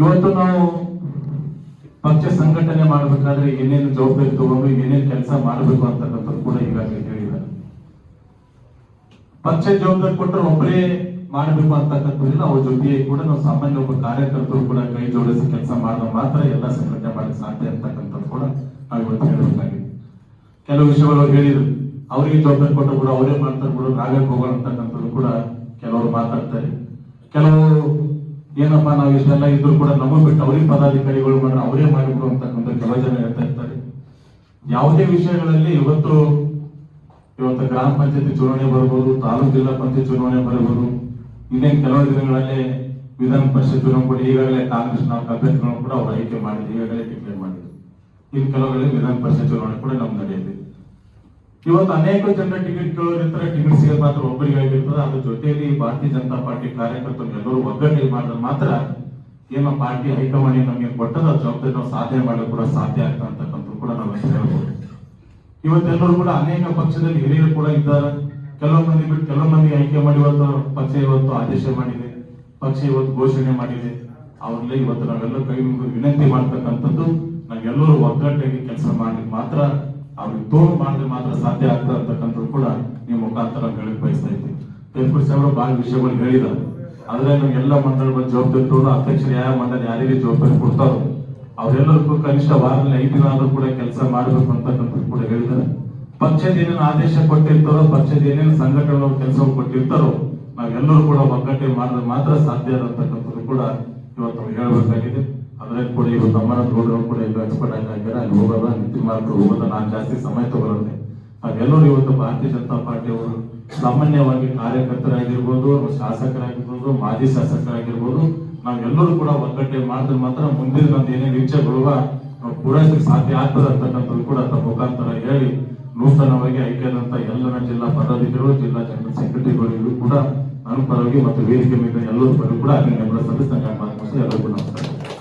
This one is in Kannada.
ಇವತ್ತು ನಾವು ಪಕ್ಷ ಸಂಘಟನೆ ಮಾಡಬೇಕಾದ್ರೆ ಏನೇನು ಜವಾಬ್ದಾರಿ ತಗೊಂಡು ಏನೇನು ಕೆಲಸ ಮಾಡಬೇಕು ಅಂತಕ್ಕಂಥದ್ದು ಕೂಡ ಈಗಾಗಲೇ ಹೇಳಿದ್ದಾರೆ. ಪಕ್ಷ ಜವಾಬ್ದಾರಿ ಕೊಟ್ಟರೆ ಒಬ್ಬರೇ ಮಾಡಬೇಕು ಅಂತಕ್ಕಂಥದ್ದಿಲ್ಲ. ಅವ್ರ ಜೊತೆಗೆ ಕೂಡ ನಾವು ಸಾಮಾನ್ಯ ಒಬ್ಬ ಕಾರ್ಯಕರ್ತರು ಕೂಡ ಕೈ ಜೋಡಿಸಿ ಕೆಲಸ ಮಾಡಿದ್ರೆ ಮಾತ್ರ ಎಲ್ಲ ಸಂಘಟನೆ ಮಾಡಕ್ಕೆ ಸಾಧ್ಯ ಅಂತಕ್ಕಂಥದ್ದು ಕೂಡ ನಾವು ಇವತ್ತು ಹೇಳಬೇಕಾಗಿದೆ. ಕೆಲವು ವಿಷಯಗಳು ಹೇಳಿದ್ರು, ಅವರಿಗೆ ಜವಾಬ್ದಾರಿ ಕೊಟ್ಟರು ಕೂಡ ಅವರೇ ಮಾಡ್ತಾರೆ ಕೂಡ ನಾವೇ ಹೋಗೋಣ ಅಂತಕ್ಕಂಥದ್ದು ಕೂಡ ಕೆಲವರು ಮಾತಾಡ್ತಾರೆ. ಕೆಲವು ಏನಪ್ಪಾ ನಾವು ಇಷ್ಟೆಲ್ಲ ಇದ್ರು ಕೂಡ ನಮಗ್ ಬಿಟ್ಟು ಅವ್ರಿಗೆ ಪದಾಧಿಕಾರಿಗಳು ಮಾಡ್ರೆ ಅವರೇ ಮಾಡಿಬಿಡು ಅಂತಕ್ಕಂಥ ಕೆಲವು ಜನ ಹೇಳ್ತಾ ಇರ್ತಾರೆ. ಯಾವುದೇ ವಿಷಯಗಳಲ್ಲಿ ಇವತ್ತು ಗ್ರಾಮ ಪಂಚಾಯತಿ ಚುನಾವಣೆ ಬರ್ಬೋದು, ತಾಲೂಕು ಜಿಲ್ಲಾ ಪಂಚಾಯತ್ ಚುನಾವಣೆ ಬರ್ಬೋದು, ಇನ್ನೇನು ಕೆಲವು ದಿನಗಳಲ್ಲೇ ವಿಧಾನ ಪರಿಷತ್ ಚುನಾವಣೆ ಕೂಡ ಈಗಾಗಲೇ ಕಾಂಗ್ರೆಸ್ ನಾವು ಅಭ್ಯರ್ಥಿಗಳನ್ನು ಕೂಡ ಅವ್ರು ಆಯ್ಕೆ ಮಾಡಿದ್ರು, ಈಗಾಗಲೇ ಡಿಕ್ಲೇರ್ ಮಾಡಿದ್ರು. ಇನ್ನು ಕೆಲವುಗಳಲ್ಲಿ ವಿಧಾನ ಪರಿಷತ್ ಚುನಾವಣೆ ಕೂಡ ನಮ್ಗೆ ನಡೆಯಲಿದೆ. ಇವತ್ತು ಅನೇಕ ಜನರ ಟಿಕೆಟ್ ಕೇಳೋರಿರ್ತಾರೆ, ಟಿಕೆಟ್ ಸಿಗೋದು ಮಾತ್ರ ಒಬ್ಬರಿಗಾಗಿರ್ತದೆ. ಅದ್ರ ಜೊತೆಯಲ್ಲಿ ಭಾರತೀಯ ಜನತಾ ಪಾರ್ಟಿ ಕಾರ್ಯಕರ್ತರು ಎಲ್ಲರೂ ಒಗ್ಗಟ್ಟಿಗೆ ಮಾಡಿದ್ರೆ ಮಾತ್ರ ಏನೋ ಪಾರ್ಟಿ ಹೈಕಮಾಂಡ್ ನಮಗೆ ಕೊಟ್ಟದ ಜವಾಬ್ದಾರಿ ನಾವು ಸಾಧನೆ ಮಾಡಲು ಕೂಡ ಸಾಧ್ಯ ಆಗ್ತದೆ ಅಂತಕ್ಕಂಥ ಕೂಡ ನಾವು ಹೇಳ್ಬೋದು. ಇವತ್ತೆಲ್ಲರೂ ಕೂಡ ಅನೇಕ ಪಕ್ಷದಲ್ಲಿ ಹಿರಿಯರು ಕೂಡ ಇದ್ದಾರೆ. ಕೆಲವು ಮಂದಿ ಬಿಟ್ಟು ಕೆಲವು ಮಂದಿ ಆಯ್ಕೆ ಮಾಡಿ ಪಕ್ಷ ಇವತ್ತು ಆದೇಶ ಮಾಡಿದೆ, ಪಕ್ಷ ಇವತ್ತು ಘೋಷಣೆ ಮಾಡಿದೆ. ಅವ್ರಲ್ಲೇ ಇವತ್ತು ನಾವೆಲ್ಲ ಕೈ ಮುಗಿದು ವಿನಂತಿ ಮಾಡ್ತಕ್ಕಂಥದ್ದು, ನಾವೆಲ್ಲರೂ ಒಗ್ಗಟ್ಟಾಗಿ ಕೆಲಸ ಮಾಡ್ಲಿಕ್ಕೆ ಮಾತ್ರ, ಅವ್ರಿಗೆ ತೋರು ಮಾಡಿದ್ರೆ ಮಾತ್ರ ಸಾಧ್ಯ ಆಗ್ತದೆ ಅಂತಕ್ಕಂಥದ್ದು ಕೂಡ ನೀವು ಮುಖಾಂತರ ಹೇಳಕ್ ಬಯಸ್ತಾ ಇದ್ದೀವಿ. ಪೇಪರ್ಸ್ ಅವರು ಬಹಳ ವಿಷಯಗಳು ಹೇಳಿದ್ದಾರೆ. ಆದ್ರೆ ನಮ್ಗೆಲ್ಲ ಮಂಡಳ ಜವಾಬ್ದಾರಿ ತಗೊಂಡು ಅಧ್ಯಕ್ಷರು ಯಾವ ಮಂಡಳ ಯಾರಿಗೆ ಜವಾಬ್ದಾರಿ ಕೊಡ್ತಾರೋ ಅವರೆಲ್ಲರಿಗೂ ಕನಿಷ್ಠ ವಾರದಲ್ಲಿ 5 ದಿನ ಆದ್ರೂ ಕೂಡ ಕೆಲಸ ಮಾಡಬೇಕು ಅಂತಕ್ಕಂಥದ್ದು ಕೂಡ ಹೇಳಿದ್ದಾರೆ. ಪಕ್ಷದ ಏನೇನು ಆದೇಶ ಕೊಟ್ಟಿರ್ತಾರೋ, ಪಕ್ಷದ ಏನೇನು ಸಂಘಟನೆ ಕೆಲಸ ಕೊಟ್ಟಿರ್ತಾರೋ ನಾವೆಲ್ಲರೂ ಕೂಡ ಒಗ್ಗಟ್ಟೆ ಮಾಡಿದ್ರೆ ಮಾತ್ರ ಸಾಧ್ಯ ಅಂತಕ್ಕಂಥದ್ದು ಕೂಡ ಇವತ್ತು ಹೇಳಬೇಕಾಗಿದೆ. ಅದ್ರಲ್ಲಿ ಕೂಡ ಇವತ್ತು ಅಮರನಾಥ್ ಗೌಡರು ಕೂಡ ಈಗ ಎಕ್ಸ್ಪರ್ಟ್ ಆಗಿದ್ದಾರೆ. ಅಲ್ಲಿ ಹೋಗೋದ ನಿತಿನ್ ಮಾರ್ಕರು ಹೋಗೋದ ನಾನು ಜಾಸ್ತಿ ಸಮಯ ತಗೊಳ್ಳುತ್ತೆ. ನಾವೆಲ್ಲರೂ ಇವತ್ತು ಭಾರತೀಯ ಜನತಾ ಪಾರ್ಟಿಯವರು ಸಾಮಾನ್ಯವಾಗಿ ಕಾರ್ಯಕರ್ತರಾಗಿರ್ಬೋದು, ಶಾಸಕರಾಗಿರ್ಬೋದು, ಮಾಜಿ ಶಾಸಕರಾಗಿರ್ಬೋದು, ನಾವೆಲ್ಲರೂ ಕೂಡ ಒಗ್ಗಟ್ಟೆ ಮಾಡಿದ್ರೆ ಮಾತ್ರ ಮುಂದಿನ ನಮ್ದು ಏನೇನು ಇಚ್ಛೆಗಳುವ ನಾವು ಪೂರೈಸಕ್ಕೆ ಸಾಧ್ಯ ಆಗ್ತದೆ ಅಂತಕ್ಕಂಥದ್ದು ಕೂಡ ತಮ್ಮ ಮುಖಾಂತರ ಹೇಳಿ, ನೂತನವಾಗಿ ಆಯ್ಕೆಯಾದಂತ ಎಲ್ಲ ಜಿಲ್ಲಾ ಪದಾಧಿಕಾರಿಗಳು, ಜಿಲ್ಲಾ ಜನರಲ್ ಸೆಕ್ರೆಟರಿಗಳು ಕೂಡ ನನ್ನ ಪರವಾಗಿ ಮತ್ತು ವೇದಿಕೆ ಮೇಲೆ ಎಲ್ಲರೂ ಕೂಡ ಸಲ್ಲಿಸಿದ ಎಲ್ಲರಿಗೂ ನಮಸ್ಕಾರ.